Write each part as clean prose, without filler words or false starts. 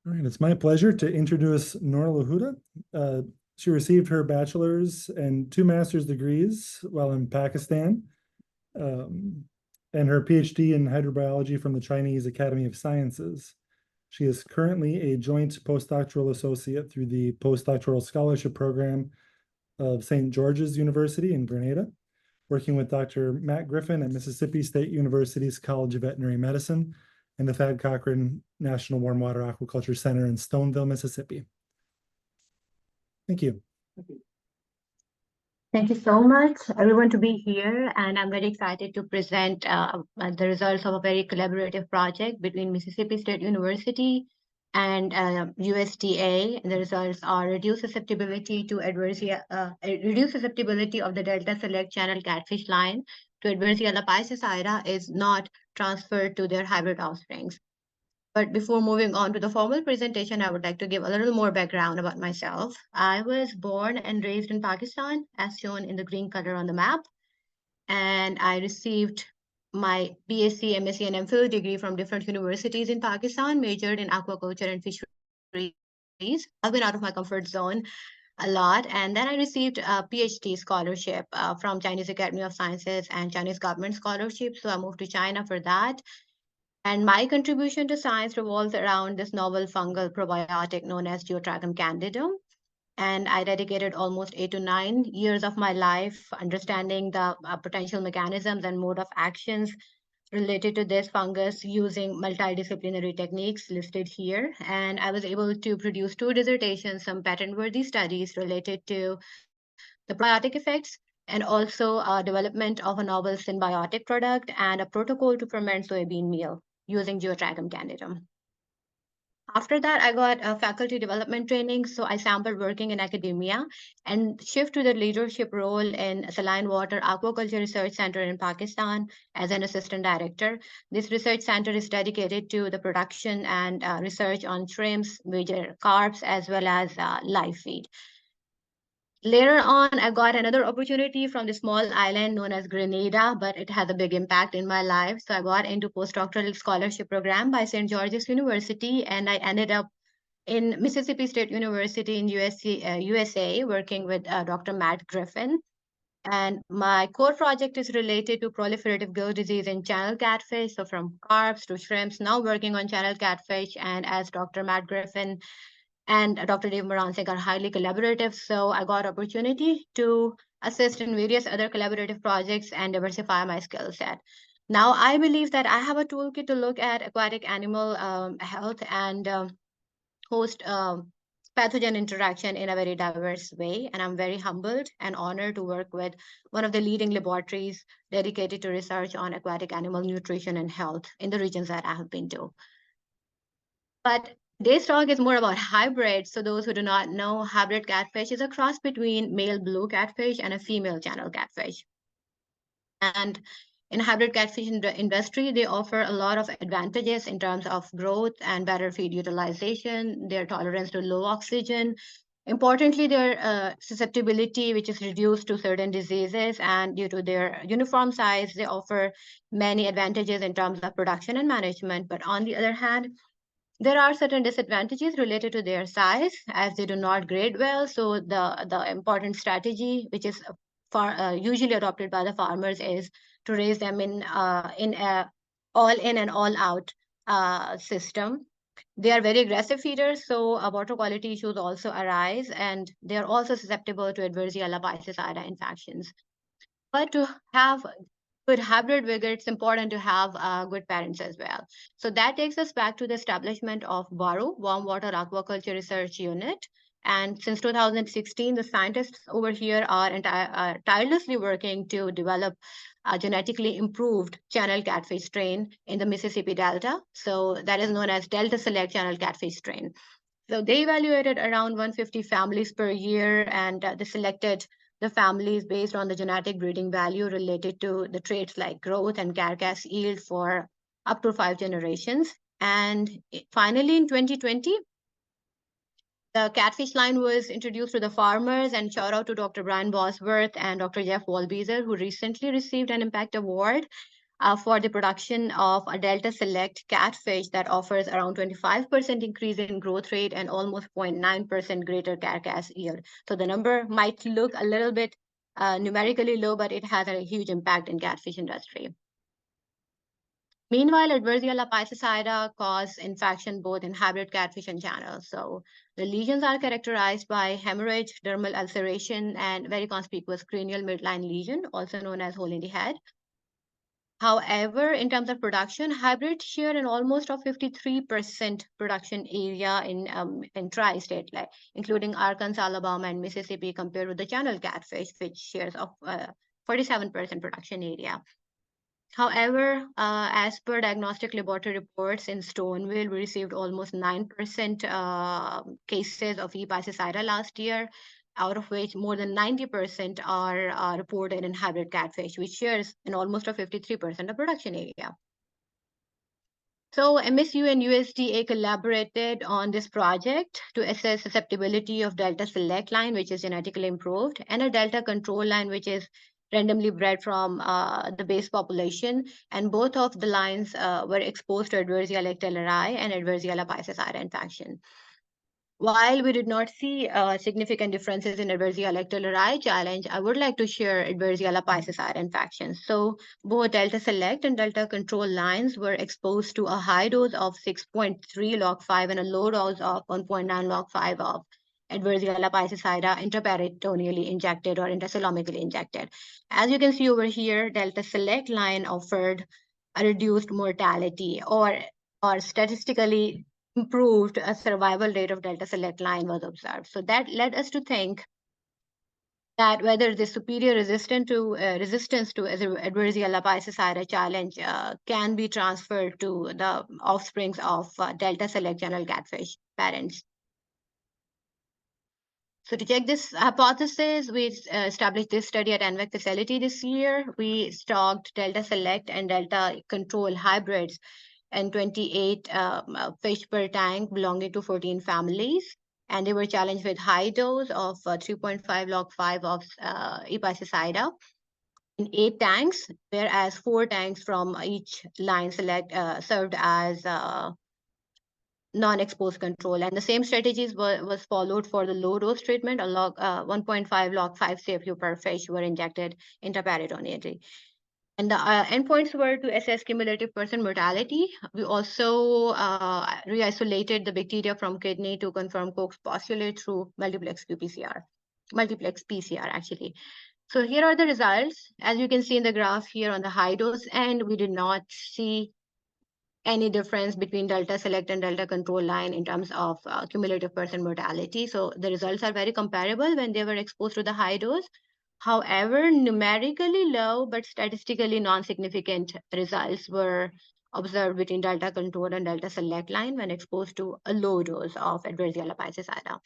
All right, it's my pleasure to introduce Noor Huda. She received her bachelor's and 2 master's degrees while in Pakistan, um, and her PhD in hydrobiology from the Chinese Academy of Sciences. She is currently a joint postdoctoral associate through the postdoctoral scholarship program of St. George's University in Grenada, working with Dr. Matt Griffin at Mississippi State University's College of Veterinary Medicine and the Thad Cochran National Warm Water Aquaculture Center in Stoneville, Mississippi. Thank you. Thank you so much, everyone, to be here. And I'm very excited to present the results of a very collaborative project between Mississippi State University and USDA. The results are reduced susceptibility to reduced susceptibility of the Delta Select channel catfish line to Adversia piscicida is not transferred to their hybrid offsprings. But before moving on to the formal presentation, I would like to give a little more background about myself. I was born and raised in Pakistan, as shown in the green color on the map. And I received my BSc, MSc, and MPhil degree from different universities in Pakistan, majored in aquaculture and fisheries. I've been out of my comfort zone a lot. And then I received a PhD scholarship from Chinese Academy of Sciences and Chinese government scholarship. So I moved to China for that. And my contribution to science revolves around this novel fungal probiotic known as Geotrichum candidum. And I dedicated almost 8 to 9 years of my life understanding the potential mechanisms and mode of actions related to this fungus using multidisciplinary techniques listed here. And I was able to produce 2 dissertations, some patent-worthy studies related to the probiotic effects, and also development of a novel symbiotic product and a protocol to ferment soybean meal using Geotrichum candidum. After that, I got a faculty development training, so I sampled working in academia and shift to the leadership role in Saline Water Aquaculture Research Center in Pakistan as an assistant director. This research center is dedicated to the production and research on shrimps, major carps, as well as live feed. Later on, I got another opportunity from the small island known as Grenada, but it had a big impact in my life. So I got into postdoctoral scholarship program by St. George's University, and I ended up in Mississippi State University in USA, working with Dr. Matt Griffin. And my core project is related to proliferative gill disease in channel catfish, so from carps to shrimps, now working on channel catfish. And as Dr. Matt Griffin and Dr. Dave Moransek are highly collaborative. So I got opportunity to assist in various other collaborative projects and diversify my skill set. Now, I believe that I have a toolkit to look at aquatic animal health and host pathogen interaction in a very diverse way. And I'm very humbled and honored to work with one of the leading laboratories dedicated to research on aquatic animal nutrition and health in the regions that I have been to. But today's talk is more about hybrids. So those who do not know, hybrid catfish is a cross between male blue catfish and a female channel catfish. And in hybrid catfish industry, they offer a lot of advantages in terms of growth and better feed utilization, their tolerance to low oxygen. Importantly, their susceptibility, which is reduced to certain diseases, and due to their uniform size, they offer many advantages in terms of production and management. But on the other hand, there are certain disadvantages related to their size as they do not grade well. So the important strategy, which is usually adopted by the farmers, is to raise them in a all in and all out system. They are very aggressive feeders, so water quality issues also arise, and they are also susceptible to Adversia piscicida infections. But to have good hybrid vigor, it's important to have good parents as well. So that takes us back to the establishment of WARU, Warm Water Aquaculture Research Unit. And since 2016, the scientists over here are tirelessly working to develop a genetically improved channel catfish strain in the Mississippi Delta. So that is known as Delta Select channel catfish strain. So they evaluated around 150 families per year, and they selected the families based on the genetic breeding value related to the traits like growth and carcass yield for up to 5 generations. And finally, in 2020, the catfish line was introduced to the farmers, and shout out to Dr. Brian Bosworth and Dr. Jeff Walbeezer, who recently received an Impact Award for the production of a Delta Select catfish that offers around 25% increase in growth rate and almost 0.9% greater carcass yield. So the number might look a little bit numerically low, but it has a huge impact in catfish industry. Meanwhile, Adversia piscicida cause infection both in hybrid catfish and channels. So the lesions are characterized by hemorrhage, dermal ulceration, and very conspicuous cranial midline lesion, also known as hole in the head. However, in terms of production, hybrid share in almost of 53% production area in tri-state, like including Arkansas, Alabama, and Mississippi, compared with the channel catfish, which shares of 47% production area. However, as per diagnostic laboratory reports in Stoneville, we received almost 9% cases of E. piscicida last year, out of which more than 90% are reported in hybrid catfish, which shares in almost a 53% of production area. So MSU and USDA collaborated on this project to assess susceptibility of Delta Select line, which is genetically improved, and a Delta control line, which is randomly bred from the base population. And both of the lines were exposed to Adversia lactelleri and Adversia piscicida infection. While we did not see significant differences in Adversia lactelleri challenge, I would like to share Adversia piscicida infections. So both Delta Select and Delta Control lines were exposed to a high dose of 6.3 log5 and a low dose of 1.9 log5 of Adversia piscicida intraperitoneally injected or intracelomically injected. As you can see over here, Delta Select line offered a reduced mortality or statistically improved a survival rate of Delta Select line was observed. So that led us to think that whether the superior resistance to Adversia piscicida challenge can be transferred to the offsprings of Delta Select channel catfish parents. So to check this hypothesis, we established this study at NVEC facility this year. We stocked Delta Select and Delta Control hybrids and 28 fish per tank belonging to 14 families. And they were challenged with high dose of 3.5 log5 of E. piscicida in 8 tanks, whereas 4 tanks from each line served as non-exposed control. And the same strategies was followed for the low dose treatment. A 1.5 log5 CFU per fish were injected intraperitoneally. And the endpoints were to assess cumulative percent mortality. We also re-isolated the bacteria from kidney to confirm Koch's postulate through multiplex PCR actually. So here are the results. As you can see in the graph here on the high dose end, we did not see any difference between Delta Select and Delta Control line in terms of cumulative percent mortality. So the results are very comparable when they were exposed to the high dose. However, numerically low but statistically non-significant results were observed between Delta Control and Delta Select line when exposed to a low dose of Adversia piscicida.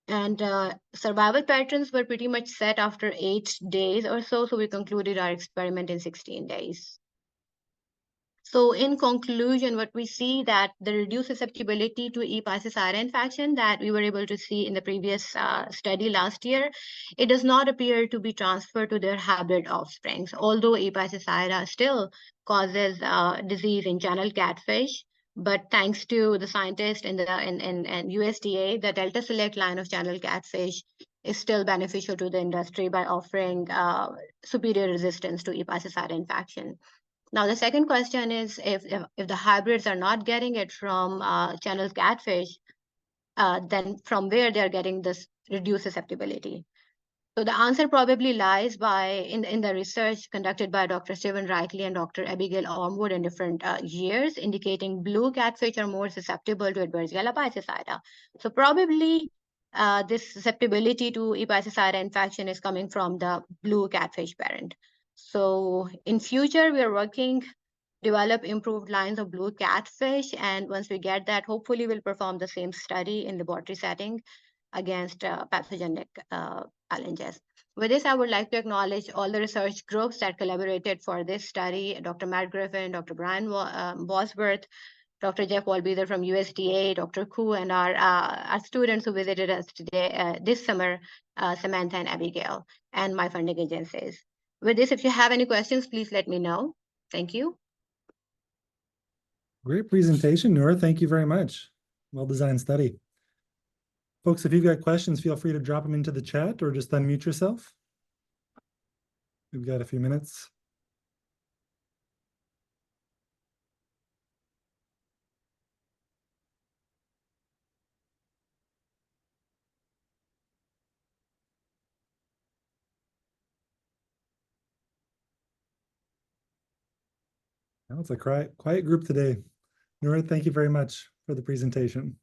And survival patterns were pretty much set after 8 days or so, so we concluded our experiment in 16 days. So in conclusion, what we see that the reduced susceptibility to E. piscicida infection that we were able to see in the previous study last year, it does not appear to be transferred to their hybrid offsprings, although E. piscicida still causes disease in channel catfish. But thanks to the scientists and USDA, the Delta Select line of channel catfish is still beneficial to the industry by offering superior resistance to E. piscicida infection. Now, the second question is if the hybrids are not getting it from channel catfish, then from where they're getting this reduced susceptibility. So the answer probably lies in the research conducted by Dr. Stephen Reichley and Dr. Abigail Ormwood in different years, indicating blue catfish are more susceptible to Adversia piscicida. So probably this susceptibility to E. piscicida infection is coming from the blue catfish parent. So in future, we are working develop improved lines of blue catfish. And once we get that, hopefully we'll perform the same study in laboratory setting against pathogenic challenges. With this, I would like to acknowledge all the research groups that collaborated for this study, Dr. Matt Griffin, Dr. Brian Bosworth, Dr. Jeff Walbeather from USDA, Dr. Koo, and our students who visited us today, this summer, Samantha and Abigail, and my funding agencies. With this, if you have any questions, please let me know. Thank you. Great presentation, Noor. Thank you very much. Well-designed study. Folks, if you've got questions, feel free to drop them into the chat or just unmute yourself. We've got a few minutes. Well, it's a quiet group today. Noor, thank you very much for the presentation.